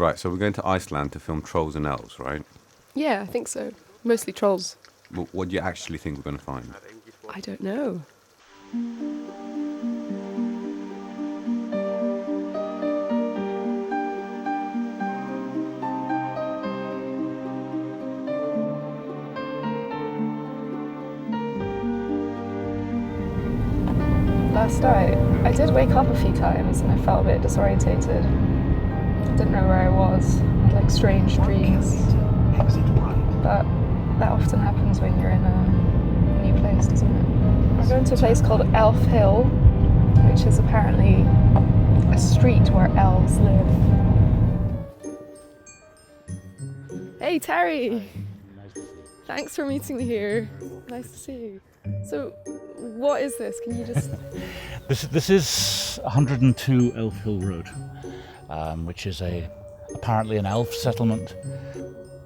Right, so we're going to Iceland to film Trolls and Elves, right? Yeah, I think so. Mostly trolls. Well, what do you actually think we're going to find? I don't know. Last night, I did wake up a few times and I felt a bit disorientated. I didn't know where I was. I had like strange dreams. But that often happens when you're in a new place, doesn't it? We're going to a place called Elf Hill, which is apparently a street where elves live. Hey Terry! Nice to see you. Thanks for meeting me here. Nice to see you. So, what is this? Can you just... This is 102 Elf Hill Road, which is apparently an elf settlement.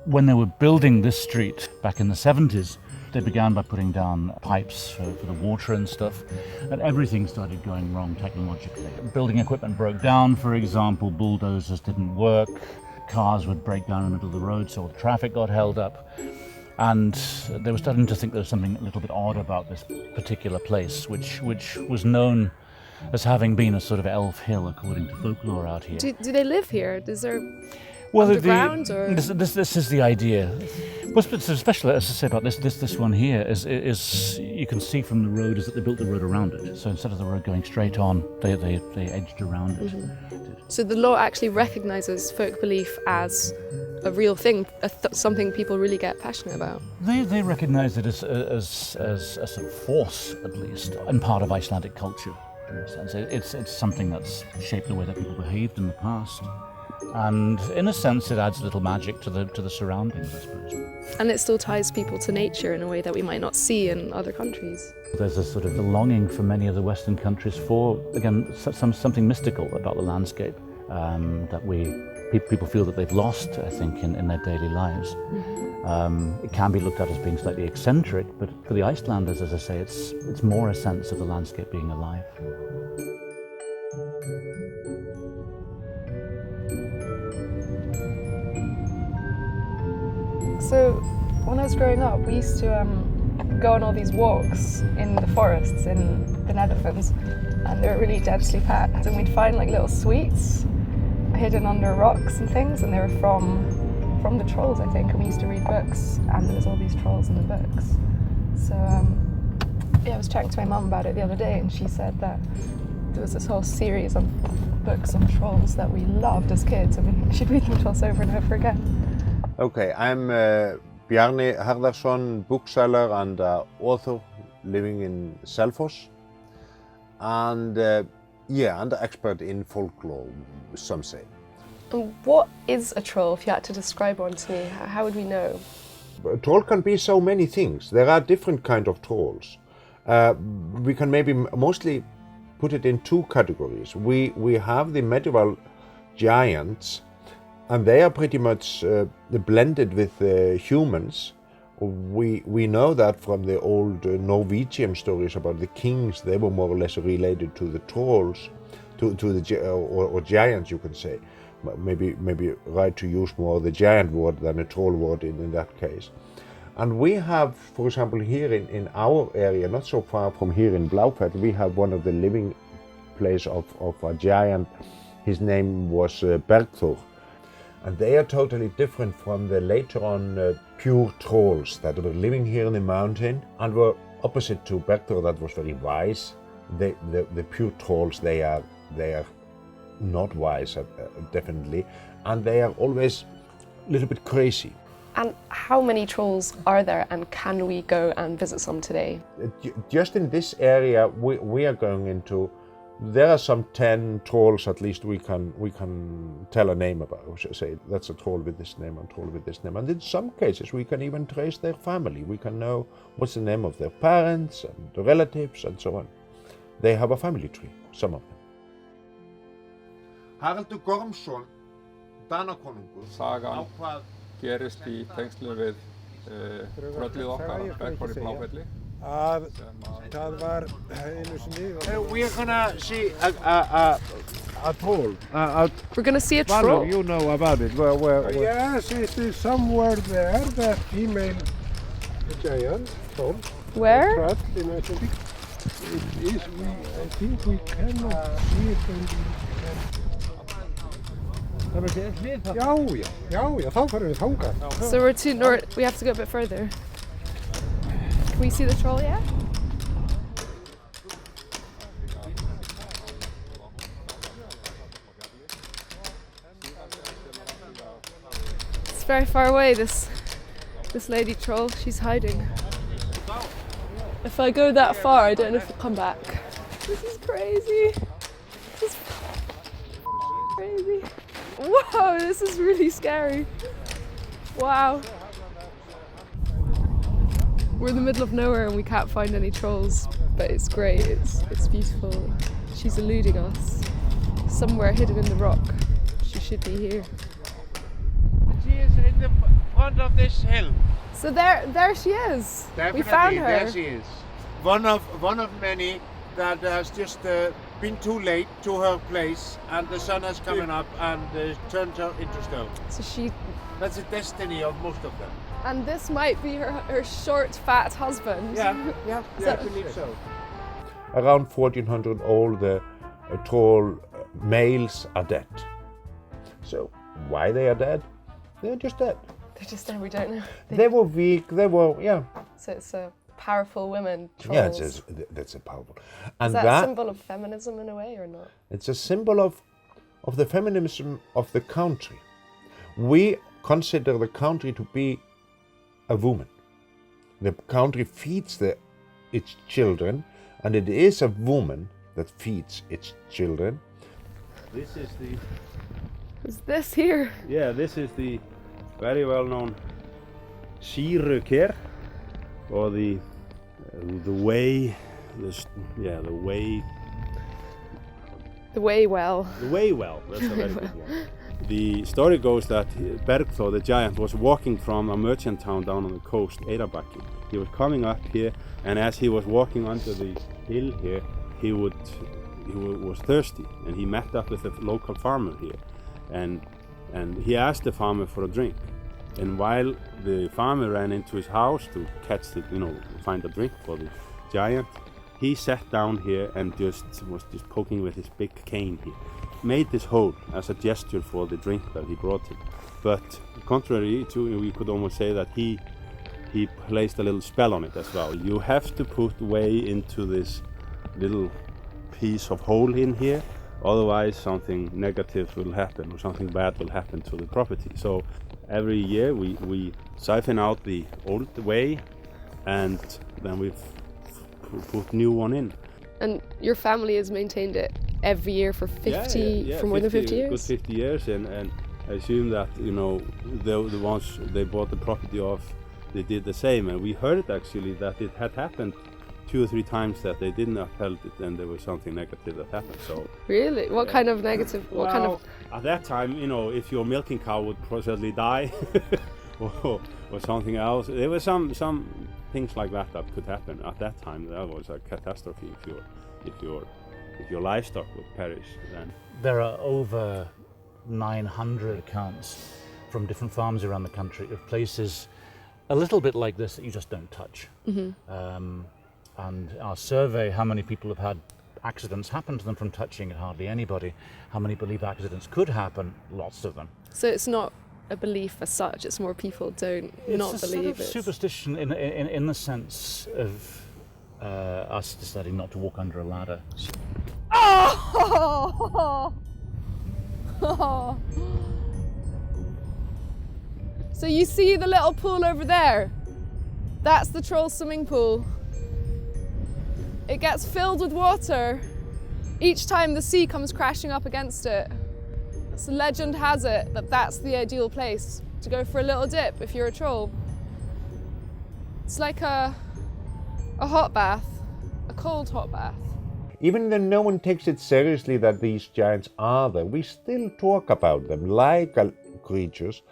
When they were building this street back in the 70s, they began by putting down pipes for the water and stuff, and everything started going wrong technologically. Building equipment broke down, for example, bulldozers didn't work, cars would break down in the middle of the road, so the traffic got held up. And they were starting to think there was something a little bit odd about this particular place, which was known as having been a sort of elf hill, according to folklore out here. Do they live here? Is there underground or...? This is the idea. What's special, as I say, about this one here is you can see from the road is that they built the road around it. So instead of the road going straight on, they edged around it. Mm-hmm. So the law actually recognises folk belief as a real thing, something people really get passionate about. They recognise it as a sort of force, at least, and part of Icelandic culture. In a sense, it's something that's shaped the way that people behaved in the past, and in a sense, it adds a little magic to the surroundings, I suppose. And it still ties people to nature in a way that we might not see in other countries. There's a sort of a longing for many of the Western countries for, again, something mystical about the landscape that people feel that they've lost, I think, in their daily lives. Mm-hmm. It can be looked at as being slightly eccentric, but for the Icelanders, as I say, it's more a sense of the landscape being alive. So, when I was growing up, we used to go on all these walks in the forests in the Netherlands, and they were really densely packed, and we'd find like little sweets hidden under rocks and things, and they were from the trolls, I think, and we used to read books, and there was all these trolls in the books. So, I was chatting to my mum about it the other day, and she said that there was this whole series of books on trolls that we loved as kids, and we should read them to us over and over again. Okay, I'm Bjarni Harðarson, bookseller and author living in Selfoss, and and an expert in folklore, some say. And what is a troll? If you had to describe one to me, how would we know? A troll can be so many things. There are different kinds of trolls. We can maybe mostly put it in two categories. We have the medieval giants, and they are pretty much blended with humans. We know that from the old Norwegian stories about the kings. They were more or less related to the trolls, to the giants, you can say. Maybe right to use more the giant word than a troll word in that case. And we have, for example, here in our area, not so far from here in Blaufell, we have one of the living place of a giant. His name was Bergthor. And they are totally different from the later on pure trolls that were living here in the mountain and were opposite to Bergthor, that was very wise. The pure trolls, they are not wise, definitely, and they are always a little bit crazy. And how many trolls are there, and can we go and visit some today? Just in this area we are going into, there are some 10 trolls at least we can tell a name about. Say that's a troll with this name and troll with this name. And in some cases we can even trace their family. We can know what's the name of their parents and the relatives and so on. They have a family tree, some of them. Haraldur Gormsson, Danakonungur. Sagan gerist í tengslum við tröllið okkar, Bergþór í Bláfelli. að það var einu sinni We're gonna see a troll. We're gonna see a One troll. of you know about it. Where? Yes, it is somewhere there, the female giant troll. Where? Tröll in Icelandic. It is, I think we cannot see it when we can. Já, þá farum við þangað. So we're too north. We have to go a bit further. Can we see the troll yet? It's very far away. This lady troll. She's hiding. If I go that far, I don't know if I'll come back. This is crazy. This is crazy. Whoa, this is really scary. Wow. We're in the middle of nowhere and we can't find any trolls, but it's great, it's beautiful. She's eluding us. Somewhere hidden in the rock. She should be here. She is in the front of this hill. So there she is. We found her. There she is. One of many that has just been too late to her place, and the sun has coming up and turned her into stone. So That's the destiny of most of them. and this might be her short, fat husband. Yeah, I believe so. Around 1400, all the troll males are dead. So why they are dead? They're just dead. They're just there, we don't know. They were weak. They were So it's a powerful women trolls. Yeah, that's a powerful. And Is that a symbol of feminism in a way or not? it's a symbol of the feminism of the country. We consider the country to be a woman. The country feeds its children, and it is a woman that feeds its children. This is the Is this here? this is the very well known Sýruker, or the way The way well. The way well. That's a very good one. The story goes that Bergþór the giant was walking from a merchant town down on the coast, Eyrarbakki. He was coming up here, and as he was walking onto the hill here, he was thirsty, and he met up with a local farmer here, and he asked the farmer for a drink. And while the farmer ran into his house to catch find a drink for the giant, he sat down here and was poking with his big cane here. Made this hole as a gesture for the drink that he brought him. But contrary to, we could almost say that he placed a little spell on it as well. You have to put way into this little piece of hole in here, otherwise something negative will happen or something bad will happen to the property. So every year we siphon out the old way, and then we put new one in. And your family has maintained it every year for for more than 50 years? Good 50 years, and I assume that the ones they bought the property off, they did the same. And we heard actually that it had happened 2 or 3 times that they didn't upheld it, and there was something negative that happened. So Really? What kind of negative? What kind of? At that time, if your milking cow would possibly die, or something else, there were some things like that could happen at that time. That was a catastrophe if your livestock would perish. Then There are over 900 accounts from different farms around the country of places a little bit like this that you just don't touch. And our survey, how many people have had accidents happen to them from touching it, hardly anybody. How many believe accidents could happen? Lots of them. So it's not a belief as such. It's more people don't not It's a believe sort of it. superstition in the sense of us deciding not to walk under a ladder. Oh! So you see the little pool over there? That's the troll swimming pool. It gets filled with water each time the sea comes crashing up against it. So legend has it that that's the ideal place to go for a little dip if you're a troll. It's like a hot bath, a cold hot bath. Even though no one takes it seriously that these giants are there, we still talk about them like creatures,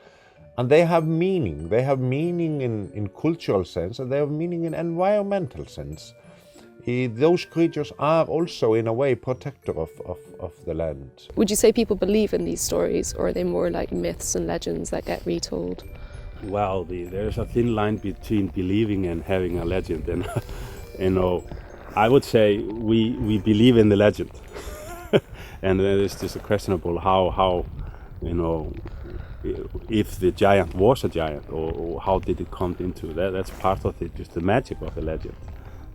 And they have meaning. They have meaning in cultural sense, and they have meaning in environmental sense. Those creatures are also, in a way, protector of the land. Would you say people believe in these stories, or are they more like myths and legends that get retold? Well, there's a thin line between believing and having a legend, and I would say we believe in the legend, and then it's just questionable how if the giant was a giant, or how did it come into that. That's part of it, just the magic of the legend.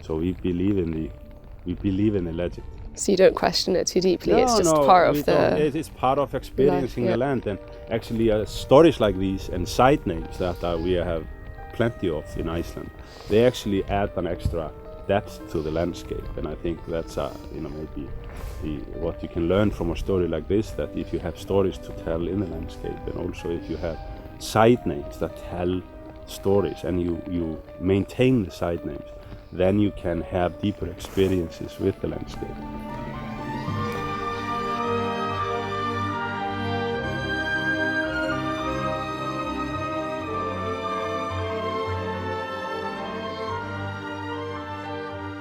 So we believe in the legend. So you don't question it too deeply. It's just part of the. It's part of experiencing life, yeah. the land, and actually stories like these and side names that we have plenty of in Iceland. They actually add an extra depth to the landscape, and I think that's maybe what you can learn from a story like this. That if you have stories to tell in the landscape, and also if you have side names that tell stories, and you maintain the side names, then you can have deeper experiences with the landscape.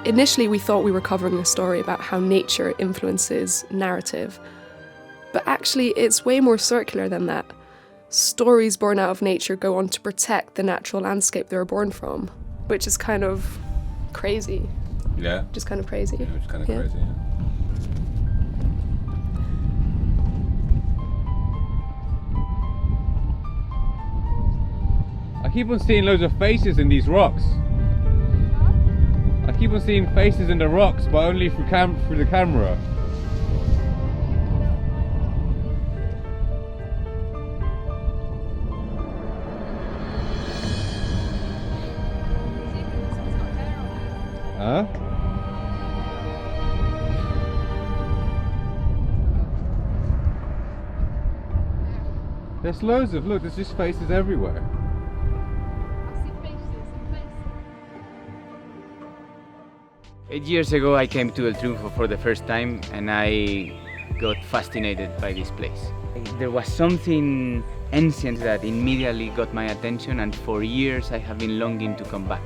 Initially, we thought we were covering a story about how nature influences narrative, but actually it's way more circular than that. Stories born out of nature go on to protect the natural landscape they were born from, which is kind of crazy. Yeah. Just kind of crazy. Yeah, it's kind of Yeah. crazy. Yeah. I keep on seeing loads of faces in these rocks. I keep on seeing faces in the rocks, but only through the camera. Huh? There's loads of, look, there's just faces everywhere. 8 years ago I came to El Triunfo for the first time and I got fascinated by this place. There was something ancient that immediately got my attention, and for years I have been longing to come back.